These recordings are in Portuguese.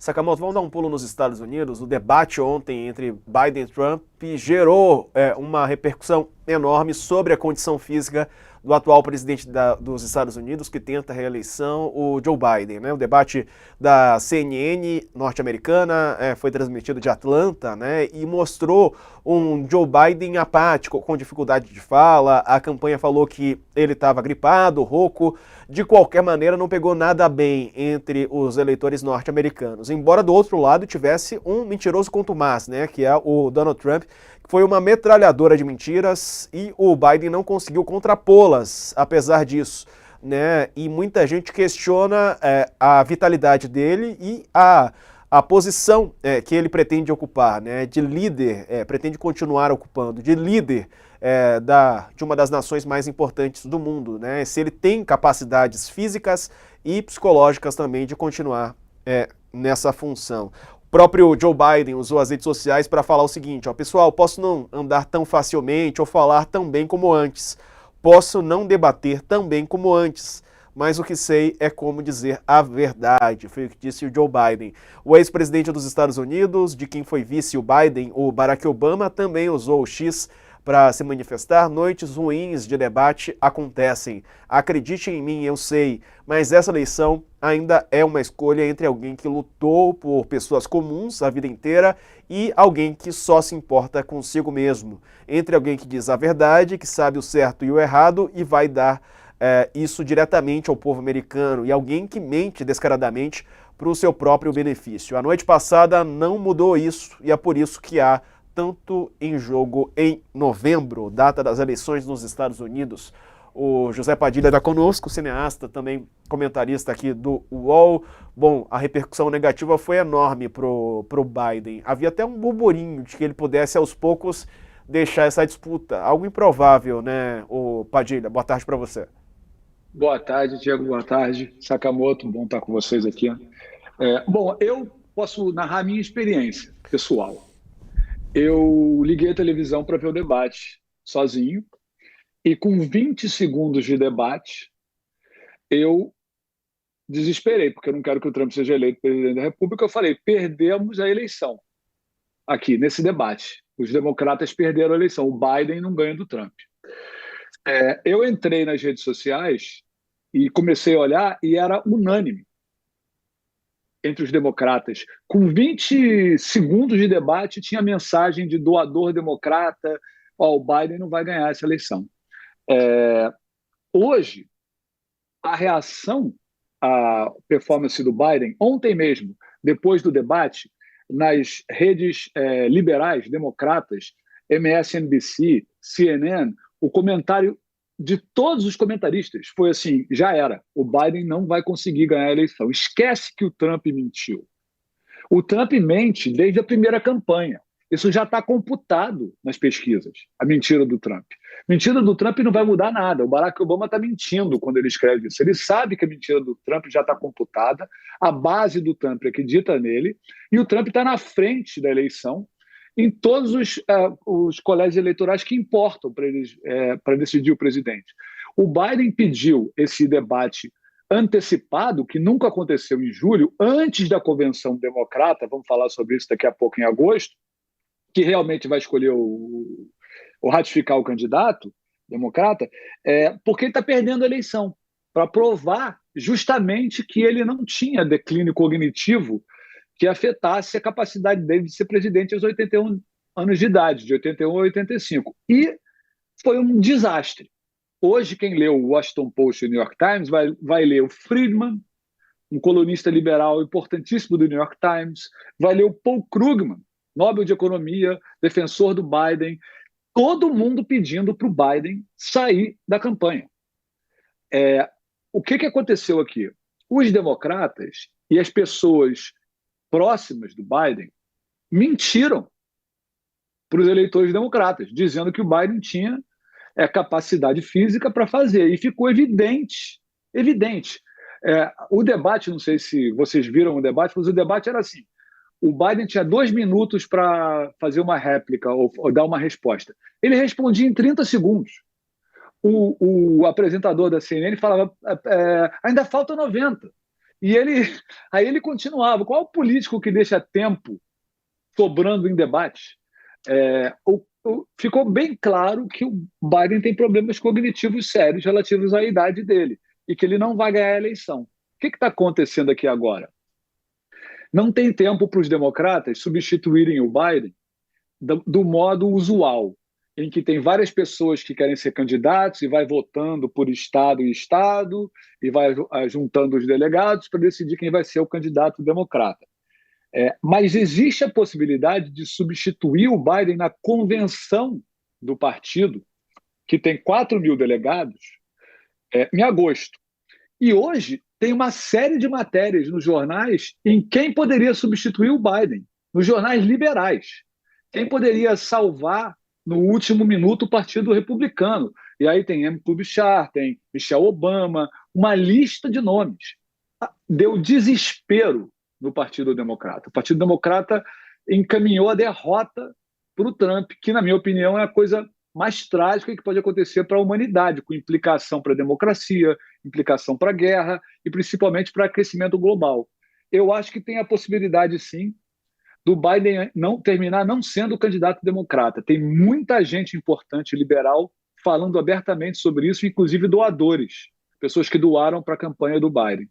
Sakamoto, vamos dar um pulo nos Estados Unidos. O debate ontem entre Biden e Trump gerou uma repercussão enorme sobre a condição física do atual presidente dos Estados Unidos, que tenta a reeleição, o Joe Biden. Né? O debate da CNN norte-americana foi transmitido de Atlanta, né? E mostrou um Joe Biden apático, com dificuldade de fala. A campanha falou que ele estava gripado, rouco. De qualquer maneira, não pegou nada bem entre os eleitores norte-americanos. Embora do outro lado tivesse um mentiroso contumaz, né? Que é o Donald Trump, que foi uma metralhadora de mentiras e o Biden não conseguiu contrapô-las, apesar disso. Né? E muita gente questiona a vitalidade dele e a posição que ele pretende ocupar, né? De líder, pretende continuar ocupando, de líder de uma das nações mais importantes do mundo, né? Se ele tem capacidades físicas e psicológicas também de continuar nessa função. O próprio Joe Biden usou as redes sociais para falar o seguinte, ó, pessoal, posso não andar tão facilmente ou falar tão bem como antes, posso não debater tão bem como antes, mas o que sei é como dizer a verdade, foi o que disse o Joe Biden. O ex-presidente dos Estados Unidos, de quem foi vice o Biden, o Barack Obama, também usou o X para se manifestar. Noites ruins de debate acontecem. Acredite em mim, eu sei, mas essa eleição ainda é uma escolha entre alguém que lutou por pessoas comuns a vida inteira e alguém que só se importa consigo mesmo. Entre alguém que diz a verdade, que sabe o certo e o errado e vai dar isso diretamente ao povo americano, e alguém que mente descaradamente para o seu próprio benefício. A noite passada não mudou isso e é por isso que há tanto em jogo em novembro, data das eleições nos Estados Unidos. O José Padilha está conosco, cineasta, também comentarista aqui do UOL. Bom, a repercussão negativa foi enorme pro Biden. Havia até um burburinho de que ele pudesse aos poucos deixar essa disputa. Algo improvável, né, o Padilha? Boa tarde para você. Boa tarde, Diego. Boa tarde, Sakamoto. Bom estar com vocês aqui. Bom, eu posso narrar a minha experiência pessoal. Eu liguei a televisão para ver o debate sozinho e com 20 segundos de debate eu desesperei, porque eu não quero que o Trump seja eleito presidente da República. Eu falei, perdemos a eleição aqui nesse debate. Os democratas perderam a eleição, o Biden não ganha do Trump. Eu entrei nas redes sociais e comecei a olhar e era unânime entre os democratas. Com 20 segundos de debate, tinha mensagem de doador democrata, o Biden não vai ganhar essa eleição. Hoje, a reação à performance do Biden, ontem mesmo, depois do debate, nas redes liberais, democratas, MSNBC, CNN, o comentário de todos os comentaristas foi assim, já era, o Biden não vai conseguir ganhar a eleição. Esquece que o Trump mentiu. O Trump mente desde a primeira campanha. Isso já está computado nas pesquisas, a mentira do Trump. Mentira do Trump não vai mudar nada. O Barack Obama está mentindo quando ele escreve isso. Ele sabe que a mentira do Trump já está computada, a base do Trump acredita nele, e o Trump está na frente da eleição em todos os colégios eleitorais que importam para decidir o presidente. O Biden pediu esse debate antecipado, que nunca aconteceu em julho, antes da convenção democrata, vamos falar sobre isso daqui a pouco em agosto, que realmente vai escolher ou ratificar o candidato democrata, porque ele está perdendo a eleição, para provar justamente que ele não tinha declínio cognitivo que afetasse a capacidade dele de ser presidente aos 81 anos de idade, de 81 a 85. E foi um desastre. Hoje, quem leu o Washington Post e o New York Times vai ler o Friedman, um colunista liberal importantíssimo do New York Times, vai ler o Paul Krugman, Nobel de Economia, defensor do Biden, todo mundo pedindo para o Biden sair da campanha. O que aconteceu aqui? Os democratas e as pessoas próximas do Biden mentiram para os eleitores democratas, dizendo que o Biden tinha capacidade física para fazer. E ficou evidente. O debate, não sei se vocês viram o debate, mas o debate era assim, o Biden tinha 2 minutos para fazer uma réplica ou dar uma resposta. Ele respondia em 30 segundos. O apresentador da CNN falava, ainda falta 90. E aí ele continuava. Qual é o político que deixa tempo sobrando em debate? Ficou bem claro que o Biden tem problemas cognitivos sérios relativos à idade dele e que ele não vai ganhar a eleição. O que está acontecendo aqui agora? Não tem tempo para os democratas substituírem o Biden do modo usual, em que tem várias pessoas que querem ser candidatos e vai votando por estado em estado e vai juntando os delegados para decidir quem vai ser o candidato democrata. Mas existe a possibilidade de substituir o Biden na convenção do partido, que tem 4.000 delegados, em agosto. E hoje tem uma série de matérias nos jornais em quem poderia substituir o Biden, nos jornais liberais. Quem poderia salvar no último minuto o Partido Republicano. E aí tem Amy Klobuchar, tem Michelle Obama, uma lista de nomes. Deu desespero no Partido Democrata. O Partido Democrata encaminhou a derrota para o Trump, que, na minha opinião, é a coisa mais trágica que pode acontecer para a humanidade, com implicação para a democracia, implicação para a guerra e principalmente para o crescimento global. Eu acho que tem a possibilidade, sim, do Biden não terminar não sendo candidato democrata. Tem muita gente importante liberal falando abertamente sobre isso, inclusive doadores, pessoas que doaram para a campanha do Biden.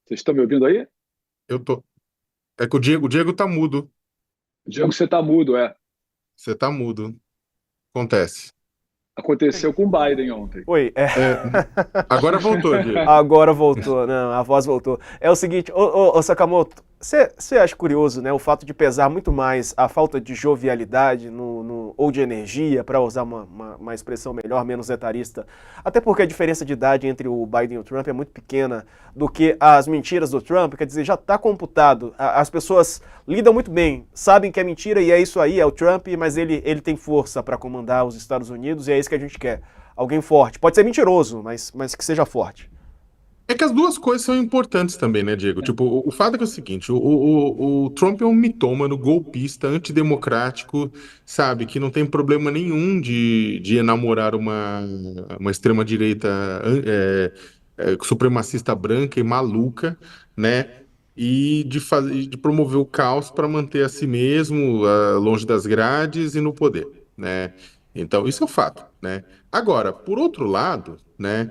Vocês estão me ouvindo aí? Eu tô. É que o Diego tá mudo. Diego, você está mudo, Você tá mudo. Acontece. Aconteceu com o Biden ontem. Oi, Agora voltou, Diego. Agora voltou, não, a voz voltou. É o seguinte, ô Sakamoto, você acha curioso, né, o fato de pesar muito mais a falta de jovialidade ou de energia, para usar uma expressão melhor, menos etarista, até porque a diferença de idade entre o Biden e o Trump é muito pequena, do que as mentiras do Trump, quer dizer, já está computado, as pessoas lidam muito bem, sabem que é mentira e é isso aí, é o Trump, mas ele tem força para comandar os Estados Unidos e é isso que a gente quer. Alguém forte. Pode ser mentiroso, mas que seja forte. É que as duas coisas são importantes também, né, Diego? Tipo, o fato é que é o seguinte: o Trump é um mitômano, golpista, antidemocrático, sabe? Que não tem problema nenhum de enamorar uma extrema-direita supremacista branca e maluca, né? E de promover o caos para manter a si mesmo longe das grades e no poder, né? Então, isso é um fato, né? Agora, por outro lado, né?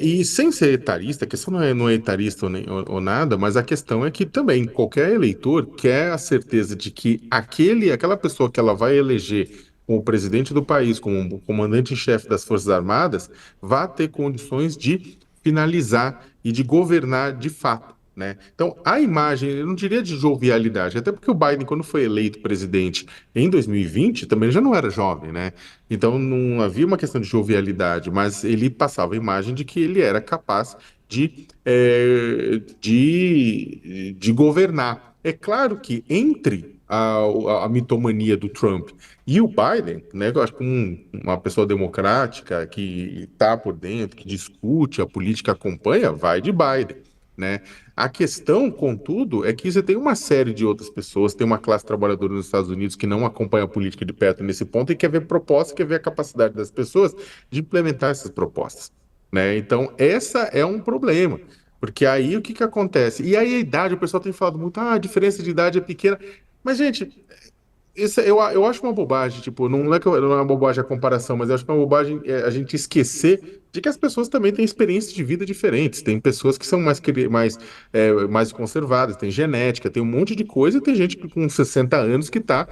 E sem ser etarista, a questão não é etarista ou nada, mas a questão é que também qualquer eleitor quer a certeza de que aquela pessoa que ela vai eleger como presidente do país, como comandante em chefe das Forças Armadas, vá ter condições de finalizar e de governar de fato. Né? Então, a imagem, eu não diria de jovialidade, até porque o Biden, quando foi eleito presidente em 2020, também já não era jovem, né? Então não havia uma questão de jovialidade, mas ele passava a imagem de que ele era capaz de governar. É claro que entre a mitomania do Trump e o Biden, né, eu acho que uma pessoa democrática que está por dentro, que discute a política, acompanha, vai de Biden. Né? A questão, contudo, é que você tem uma série de outras pessoas, tem uma classe trabalhadora nos Estados Unidos que não acompanha a política de perto nesse ponto e quer ver propostas, quer ver a capacidade das pessoas de implementar essas propostas. Né? Então, essa é um problema. Porque aí o que acontece? E aí a idade, o pessoal tem falado muito, a diferença de idade é pequena. Mas, gente, isso eu acho uma bobagem, tipo, não é uma bobagem a comparação, mas eu acho que é uma bobagem a gente esquecer de que as pessoas também têm experiências de vida diferentes. Tem pessoas que são mais conservadas, tem genética, tem um monte de coisa, e tem gente com 60 anos que está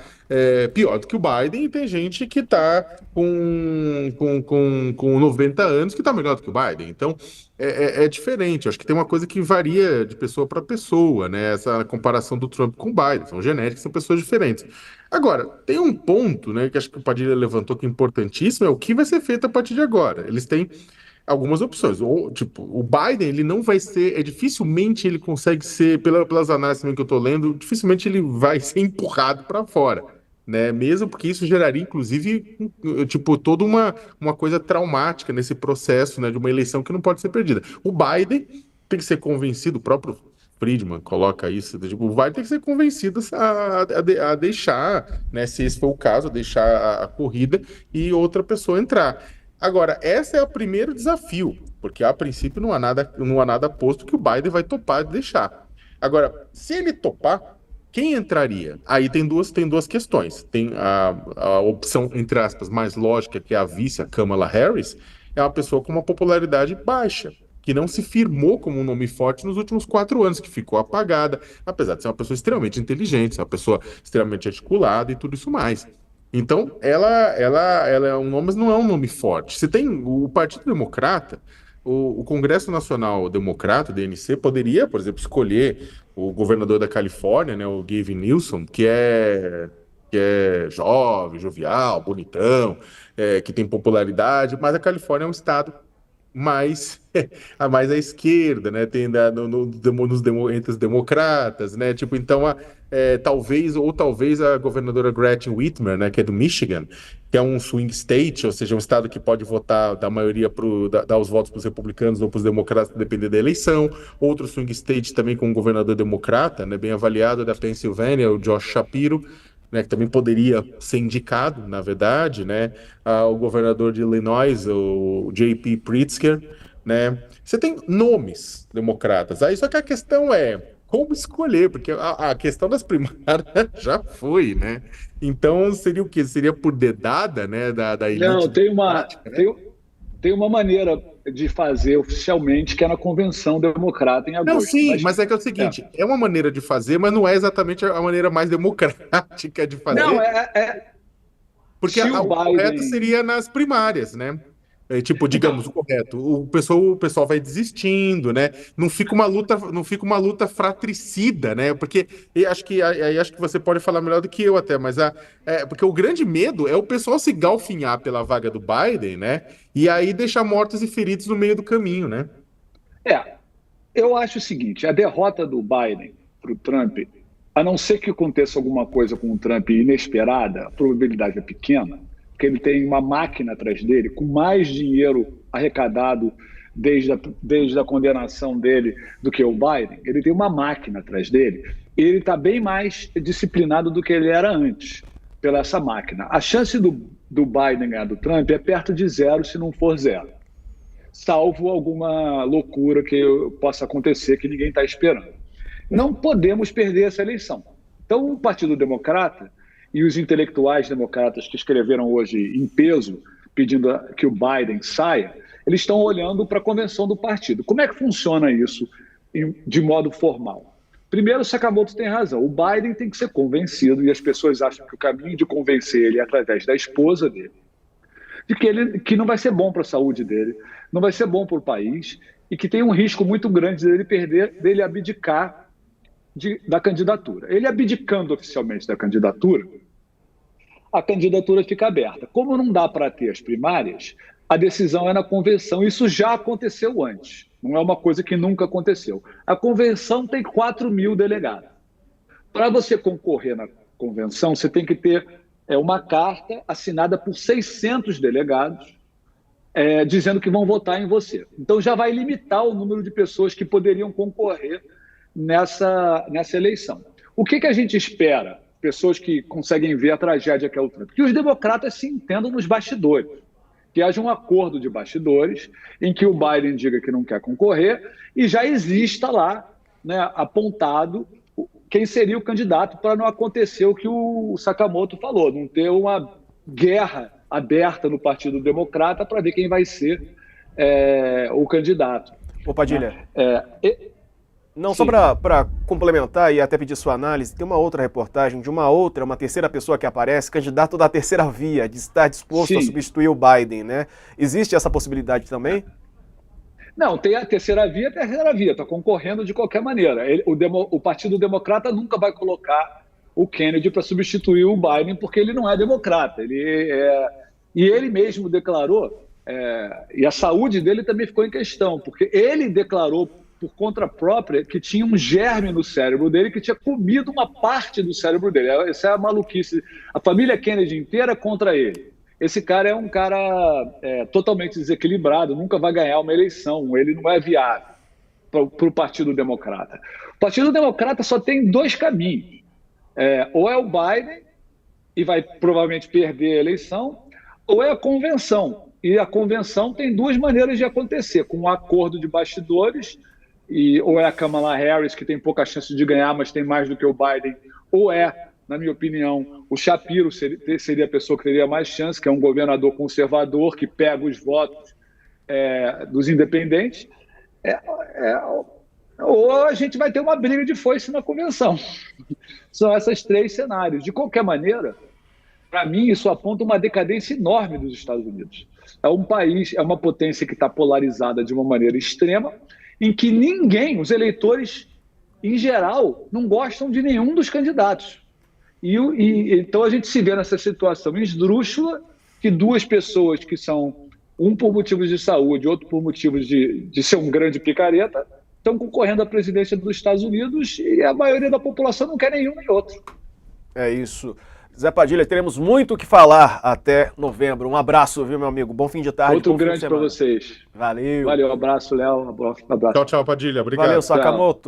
pior do que o Biden, e tem gente que está com 90 anos que está melhor do que o Biden. Então, é diferente. Eu acho que tem uma coisa que varia de pessoa para pessoa, né? Essa comparação do Trump com o Biden. São genéticas, são pessoas diferentes. Agora, tem um ponto, né, que acho que o Padilha levantou que é importantíssimo, é o que vai ser feito a partir de agora. Eles têm algumas opções. Ou, tipo, o Biden, ele não vai ser, dificilmente ele consegue ser, pelas análises também que eu estou lendo, dificilmente ele vai ser empurrado para fora. Né? Mesmo porque isso geraria, inclusive, tipo, toda uma coisa traumática nesse processo, né, de uma eleição que não pode ser perdida. O Biden tem que ser convencido, o próprio Friedman coloca isso, tipo, vai ter que ser convencido a deixar, né, se esse for o caso, a deixar a corrida e outra pessoa entrar. Agora, esse é o primeiro desafio, porque a princípio não há nada posto que o Biden vai topar de deixar. Agora, se ele topar, quem entraria? Aí tem duas questões. Tem a opção, entre aspas, mais lógica, que é a vice, a Kamala Harris, é uma pessoa com uma popularidade baixa, que não se firmou como um nome forte nos últimos 4 anos, que ficou apagada, apesar de ser uma pessoa extremamente inteligente, ser uma pessoa extremamente articulada e tudo isso mais. Então, ela é um nome, mas não é um nome forte. Você tem o Partido Democrata, o Congresso Nacional Democrata, DNC, poderia, por exemplo, escolher o governador da Califórnia, né, o Gavin Newsom, que é jovem, jovial, bonitão, que tem popularidade, mas a Califórnia é um estado mais mais à esquerda, né? Tem entre os democratas, né? Tipo, então talvez a governadora Gretchen Whitmer, né? Que é do Michigan, que é um swing state, ou seja, um estado que pode votar da maioria dar os votos para os republicanos ou para os democratas, depender da eleição. Outro swing state também com um governador democrata, né? Bem avaliado, da Pensilvânia, o Josh Shapiro, né, que também poderia ser indicado, na verdade, né, o governador de Illinois, o J.P. Pritzker, né? Você tem nomes democratas. Aí só que a questão é como escolher, porque a questão das primárias já foi, né? Então seria o quê? Seria por dedada, né, da elite Não, democrática, né? tem uma maneira de fazer oficialmente, que é na Convenção Democrata em Não, agosto. sim, mas é que é o seguinte, é uma maneira de fazer, mas não é exatamente a maneira mais democrática de Não, fazer, porque se o o correto Biden... seria nas primárias, né? Tipo, digamos, o correto. O pessoal vai desistindo, né? Não fica uma luta fratricida, né? Porque acho que você pode falar melhor do que eu até, mas porque o grande medo é o pessoal se galfinhar pela vaga do Biden, né? E aí deixar mortos e feridos no meio do caminho, né? Eu acho o seguinte, a derrota do Biden para o Trump, a não ser que aconteça alguma coisa com o Trump inesperada, a probabilidade é pequena, porque ele tem uma máquina atrás dele, com mais dinheiro arrecadado desde a condenação dele do que o Biden. Ele tem uma máquina atrás dele, e ele está bem mais disciplinado do que ele era antes, pela essa máquina. A chance do Biden ganhar do Trump é perto de zero, se não for zero, salvo alguma loucura que possa acontecer que ninguém está esperando. Não podemos perder essa eleição. Então, o Partido Democrata e os intelectuais democratas que escreveram hoje em peso, pedindo que o Biden saia, eles estão olhando para a convenção do partido. Como é que funciona isso de modo formal? Primeiro, o Sakamoto tem razão. O Biden tem que ser convencido, e as pessoas acham que o caminho de convencer ele é através da esposa dele, de que não vai ser bom para a saúde dele, não vai ser bom para o país, e que tem um risco muito grande dele abdicar da candidatura. Ele abdicando oficialmente da candidatura, a candidatura fica aberta. Como não dá para ter as primárias, a decisão é na convenção. Isso já aconteceu antes, não é uma coisa que nunca aconteceu. A convenção tem 4.000 delegados. Para você concorrer na convenção, você tem que ter uma carta assinada por 600 delegados, dizendo que vão votar em você. Então já vai limitar o número de pessoas que poderiam concorrer nessa eleição. O que a gente espera? Pessoas que conseguem ver a tragédia que é o Trump. Que os democratas se entendam nos bastidores. Que haja um acordo de bastidores em que o Biden diga que não quer concorrer e já exista lá, né, apontado quem seria o candidato, para não acontecer o que o Sakamoto falou, não ter uma guerra aberta no Partido Democrata para ver quem vai ser o candidato. Ô, Padilha, não, sim. só para complementar e até pedir sua análise, tem uma outra reportagem de uma terceira pessoa que aparece, candidato da terceira via, de estar disposto Sim. a substituir o Biden, né? Existe essa possibilidade também? Não, tem a terceira via, está concorrendo de qualquer maneira. O Partido Democrata nunca vai colocar o Kennedy para substituir o Biden, porque ele não é democrata. E ele mesmo declarou, e a saúde dele também ficou em questão, porque ele declarou por conta própria que tinha um germe no cérebro dele, que tinha comido uma parte do cérebro dele. Essa é a maluquice. A família Kennedy inteira contra ele. Esse cara é um cara totalmente desequilibrado, nunca vai ganhar uma eleição, ele não é viável. para o Partido Democrata. O Partido Democrata só tem dois caminhos. Ou é o Biden, e vai provavelmente perder a eleição, ou é a convenção. E a convenção tem duas maneiras de acontecer, com um acordo de bastidores, ou é a Kamala Harris, que tem pouca chance de ganhar, mas tem mais do que o Biden, ou na minha opinião, o Shapiro seria a pessoa que teria mais chance, que é um governador conservador, que pega os votos dos independentes, ou a gente vai ter uma briga de foice na convenção. São esses três cenários. De qualquer maneira, para mim, isso aponta uma decadência enorme dos Estados Unidos. É um país, é uma potência que está polarizada de uma maneira extrema, em que os eleitores, em geral, não gostam de nenhum dos candidatos. Então a gente se vê nessa situação esdrúxula, que duas pessoas que são, um por motivos de saúde, outro por motivos de ser um grande picareta, estão concorrendo à presidência dos Estados Unidos e a maioria da população não quer nenhum nem outro. É isso. Zé Padilha, teremos muito o que falar até novembro. Um abraço, viu, meu amigo? Bom fim de tarde. Outro grande para vocês. Valeu. Valeu, abraço, Léo. Abraço. Tchau, tchau, Padilha. Obrigado. Valeu, Sakamoto.